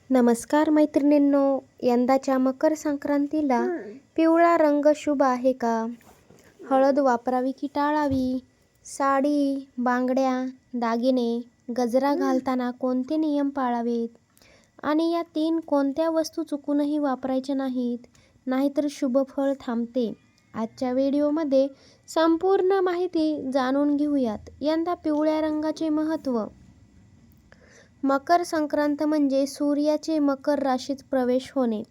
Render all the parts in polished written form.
नमस्कार मैत्रिणींनो, यंदाच्या मकर संक्रांतीला पिवळा रंग शुभ आहे का? हळद वापरावी की टाळावी? साडी, बांगड्या, दागिने, गजरा घालताना कोणते नियम पाळावेत? आणि या 3 कोणत्या वस्तू चुकूनही वापरायच्या नाहीत, नाहीतर शुभ फळ थांबते. आजच्या व्हिडिओमध्ये संपूर्ण माहिती जाणून घेऊयात. यंदा पिवळ्या रंगाचे महत्त्व. मकर संक्रांत म्हणजे सूर्याचे मकर राशीत प्रवेश होणे.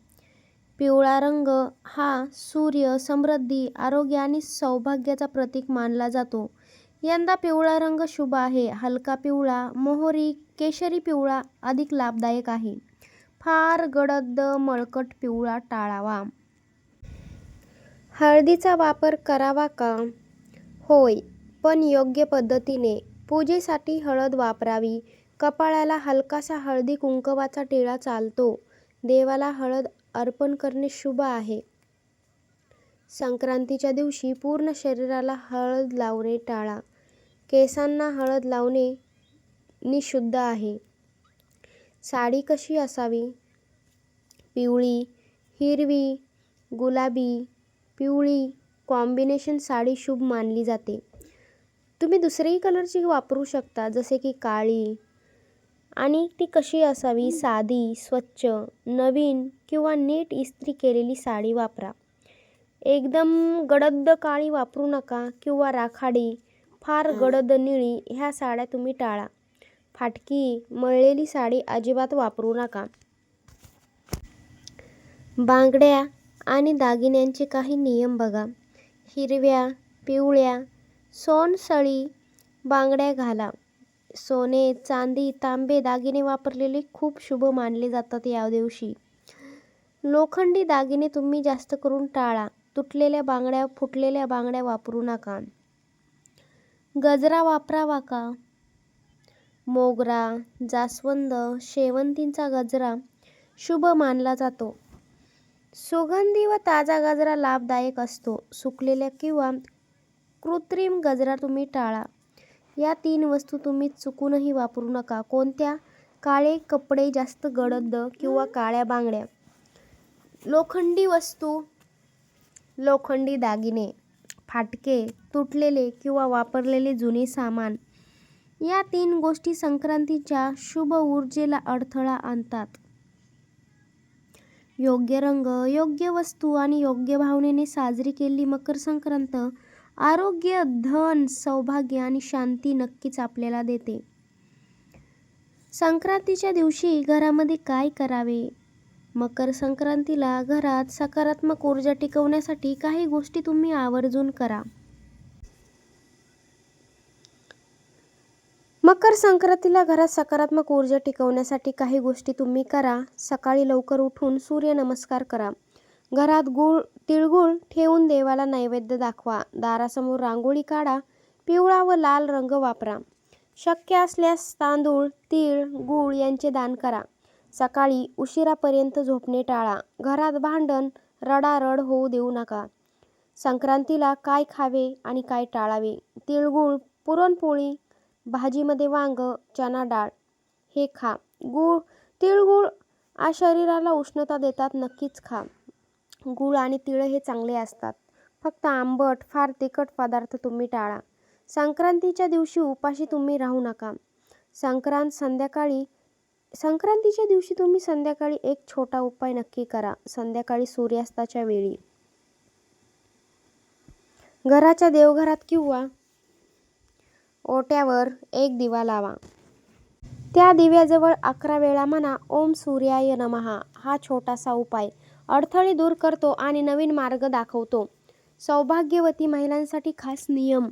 पिवळा रंग हा सूर्य, समृद्धी, आरोग्य आणि सौभाग्याचा प्रतीक मानला जातो. यंदा पिवळा रंग शुभ आहे. हलका पिवळा, मोहरी, केशरी पिवळा अधिक लाभदायक आहे. फार गडद मळकट पिवळा टाळावा. हळदीचा वापर करावा का? होय, पण योग्य पद्धतीने. पूजेसाठी हळद वापरावी. कपाळाला हलकासा हळदी कुंकवाचा टिळा चालतो. देवाला हळद अर्पण करणे शुभ आहे. संक्रांतीच्या दिवशी पूर्ण शरीराला हळद लावणे टाळा. केसांना हळद लावणे निषिद्ध आहे. साडी कशी असावी? पिवळी, हिरवी, गुलाबी, पिवळी कॉम्बिनेशन साडी शुभ मानली जाते. तुम्ही दुसरेही कलरची वापरू शकता, जसे की काळी. आणि ती कशी असावी? साधी, स्वच्छ, नवीन किंवा नीट इस्त्री केलेली साडी वापरा. एकदम गडद काळी वापरू नका किंवा राखाडी, फार गडद निळी ह्या साड्या तुम्ही टाळा. फाटकी, मळलेली साडी अजिबात वापरू नका. बांगड्या आणि दागिन्यांचे काही नियम बघा. हिरव्या, पिवळ्या, सोनसळी बांगड्या घाला. सोने, चांदी, तांबे दागिने वापरलेले खूप शुभ मानले जातात या दिवशी. लोखंडी दागिने तुम्ही जास्त करून टाळा. तुटलेल्या बांगड्या, फुटलेल्या बांगड्या वापरू नका. गजरा वापरावा का? मोगरा, जास्वंद, शेवंतीचा गजरा शुभ मानला जातो. सुगंधी व ताजा गजरा लाभदायक असतो. सुकलेल्या किंवा कृत्रिम गजरा तुम्ही टाळा. या 3 वस्तू तुम्ही चुकूनही वापरू नका. कोणत्या? काळे कपडे, जास्त गडद किंवा काळ्या बांगड्या. लोखंडी वस्तू, लोखंडी दागिने. फाटके, तुटलेले किंवा वापरलेले जुने सामान. या 3 गोष्टी संक्रांतीच्या शुभ ऊर्जेला अडथळा आणतात. योग्य रंग, योग्य वस्तू आणि योग्य भावनेने साजरी केलेली मकर संक्रांत आरोग्य, धन, सौभाग्य आणि शांती नक्कीच आपल्याला देते. संक्रांतीच्या दिवशी घरामध्ये काय करावे? मकर संक्रांतीला घरात सकारात्मक ऊर्जा टिकवण्यासाठी काही गोष्टी तुम्ही आवर्जून करा. मकर संक्रांतीला घरात सकारात्मक ऊर्जा टिकवण्यासाठी काही गोष्टी तुम्ही करा. सकाळी लवकर उठून सूर्यनमस्कार करा. घरात तिळगुळ ठेवून देवाला नैवेद्य दाखवा. दारासमोर रांगोळी काढा. पिवळा व लाल रंग वापरा. शक्य असल्यास तांदूळ, तीळ, गूळ यांचे दान करा. सकाळी उशिरापर्यंत झोपणे टाळा. घरात भांडण, रडारड होऊ देऊ नका. संक्रांतीला काय खावे आणि काय टाळावे? तिळगुळ, पुरणपोळी, भाजीमध्ये वांग, चणा डाळ हे खा. तिळगुळ शरीराला उष्णता देतात, नक्कीच खा. गूळ आणि तिळ हे चांगले असतात. फक्त आंबट, फार तिखट पदार्थ तुम्ही टाळा. संक्रांतीच्या दिवशी उपाशी तुम्ही राहू नका. संक्रांतीच्या दिवशी तुम्ही संध्याकाळी एक छोटा उपाय नक्की करा. संध्याकाळी सूर्यास्ताच्या वेळी घराच्या देवघरात किंवा ओट्यावर एक दिवा लावा. त्या दिव्याजवळ 11 वेळा म्हणा ओम सूर्याय नमः. हा छोटासा उपाय अडथळे दूर करतो आणि नवीन मार्ग दाखवतो. सौभाग्यवती महिलांसाठी खास नियम.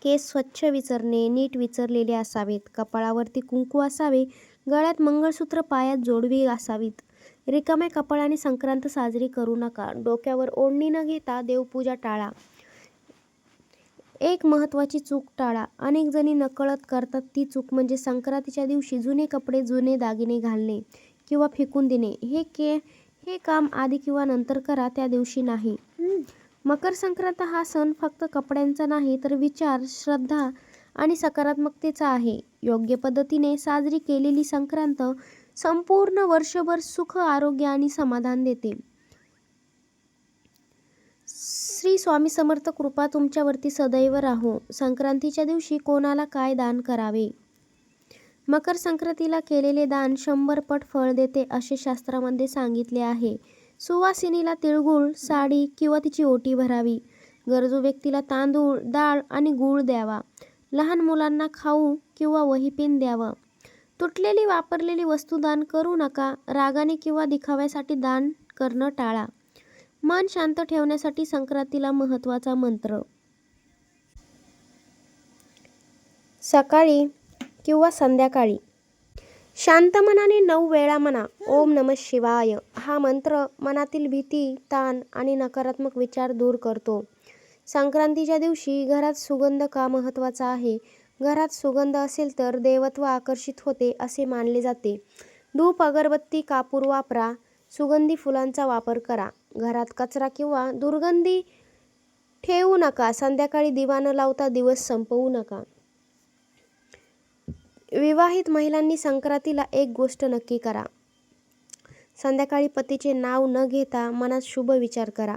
केस स्वच्छ विंचरणे, नीट विंचरलेले असावेत. कपाळावरती कुंकू असावे. गळ्यात मंगळसूत्र, पायात जोडवी असावीत. रिकाम्या कपाळाने संक्रांत साजरी करू नका. डोक्यावर ओढणी न घेता देवपूजा टाळा. एक महत्त्वाची चूक टाळा. अनेक जणी नकळत करतात ती चूक म्हणजे संक्रांतीच्या दिवशी जुने कपडे, जुने दागिने घालणे किंवा फेकून देणे. हे काम आधी किंवा नंतर करा, त्या दिवशी नाही. मकर संक्रांत हा सण फक्त कपड्यांचा नाही तर विचार, श्रद्धा आणि सकारात्मकतेचा आहे. योग्य पद्धतीने साजरी केलेली संक्रांत संपूर्ण वर्षभर सुख, आरोग्य आणि समाधान देते. श्री स्वामी समर्थ कृपा तुमच्यावरती सदैव राहो. संक्रांतीच्या दिवशी कोणाला काय दान करावे? मकर संक्रांतीला केलेले दान 100 पट फळ देते असे शास्त्रामध्ये सांगितले आहे. सुवासिनीला तिळगुळ, साडी किंवा तिची ओटी भरावी. गरजू व्यक्तीला तांदूळ, डाळ आणि गूळ द्यावा. लहान मुलांना खाऊ किंवा वही पेन द्यावं. तुटलेली वापरलेली वस्तू दान करू नका. रागाने किंवा दिखाव्यासाठी दान करणं टाळा. मन शांत ठेवण्यासाठी संक्रांतीला महत्त्वाचा मंत्र. सकाळी किंवा संध्याकाळी शांत मनाने 9 वेळा म्हणा ओम नमः शिवाय. हा मंत्र मनातील भीती, ताण आणि नकारात्मक विचार दूर करतो. संक्रांतीच्या दिवशी घरात सुगंध का महत्त्वाचा आहे? घरात सुगंध असेल तर देवत्व आकर्षित होते असे मानले जाते. धूप, अगरबत्ती, कापूर वापरा. सुगंधी फुलांचा वापर करा. घरात कचरा किंवा दुर्गंधी ठेवू नका. संध्याकाळी दिवा न लावता दिवस संपवू नका. विवाहित महिलांनी संक्रांतीला एक गोष्ट नक्की करा. संध्याकाळी पतीचे नाव न घेता मनात शुभ विचार करा.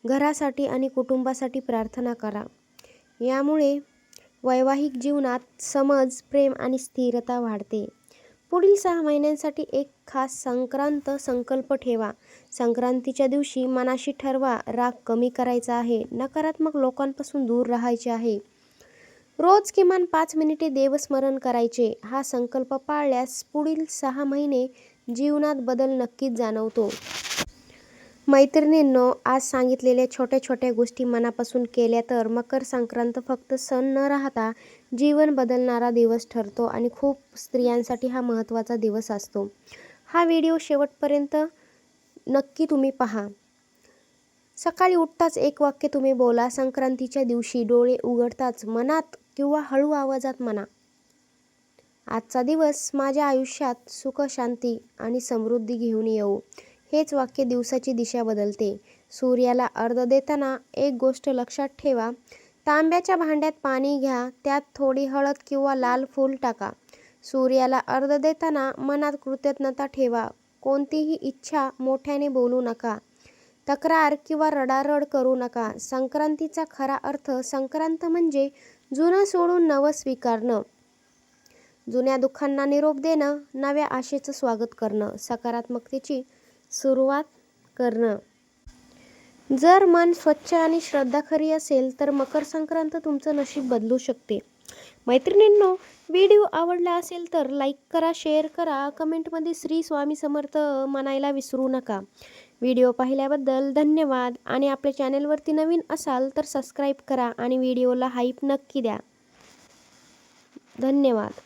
घरासाठी आणि कुटुंबासाठी प्रार्थना करा. यामुळे वैवाहिक जीवनात समज, प्रेम आणि स्थिरता वाढते. पुढील 6 महिन्यांसाठी एक खास संक्रांत संकल्प ठेवा. संक्रांतीच्या दिवशी मनाशी ठरवा, राग कमी करायचा आहे. नकारात्मक लोकांपासून दूर राहायचे आहे. रोज किमान 5 मिनिटे देवस्मरण करायचे. हा संकल्प पाळल्यास पुढील 6 महिने जीवनात बदल नक्कीच जाणवतो. मैत्रिणींनो, आज सांगितलेल्या छोट्या छोट्या गोष्टी मनापासून केल्या तर मकर संक्रांत फक्त सण न राहता जीवन बदलणारा दिवस ठरतो आणि खूप स्त्रियांसाठी हा महत्त्वाचा दिवस असतो. हा व्हिडिओ शेवटपर्यंत नक्की तुम्ही पहा. सकाळी उठताच एक वाक्य तुम्ही बोला. संक्रांतीच्या दिवशी डोळे उघडताच मनात किंवा हळू आवाजात म्हणा, आजचा दिवस माझ्या आयुष्यात सुख, शांती आणि समृद्धी घेऊन येऊ. हेच वाक्य दिवसाची दिशा बदलते. सूर्याला अर्घ्य देताना एक गोष्ट लक्षात ठेवा. तांब्याच्या भांड्यात पाणी घ्या. त्यात थोडी हळद किंवा लाल फूल टाका. सूर्याला अर्घ्य देताना मनात कृतज्ञता ठेवा. कोणतीही इच्छा मोठ्याने बोलू नका. तक्रार किंवा रडारड करू नका. संक्रांतीचा खरा अर्थ. संक्रांत म्हणजे जुनं सोडून नवं स्वीकारणं. जुन्या दुःखांना निरोप देणं. नव्या आशेचं स्वागत करणं. सकारात्मकतेची सुरुवात करणं. जर मन स्वच्छ आणि श्रद्धाखरी असेल तर मकर संक्रांत तुमचं नशीब बदलू शकते. मैत्रिणींनो, व्हिडिओ आवडला असेल तर लाईक करा, शेअर करा, कमेंटमध्ये श्री स्वामी समर्थ म्हणायला विसरू नका. व्हिडिओ पाहिल्याबद्दल धन्यवाद. आणि आपल्या चॅनेलवरती नवीन असाल तर सबस्क्राईब करा आणि व्हिडिओला हाईप नक्की द्या. धन्यवाद.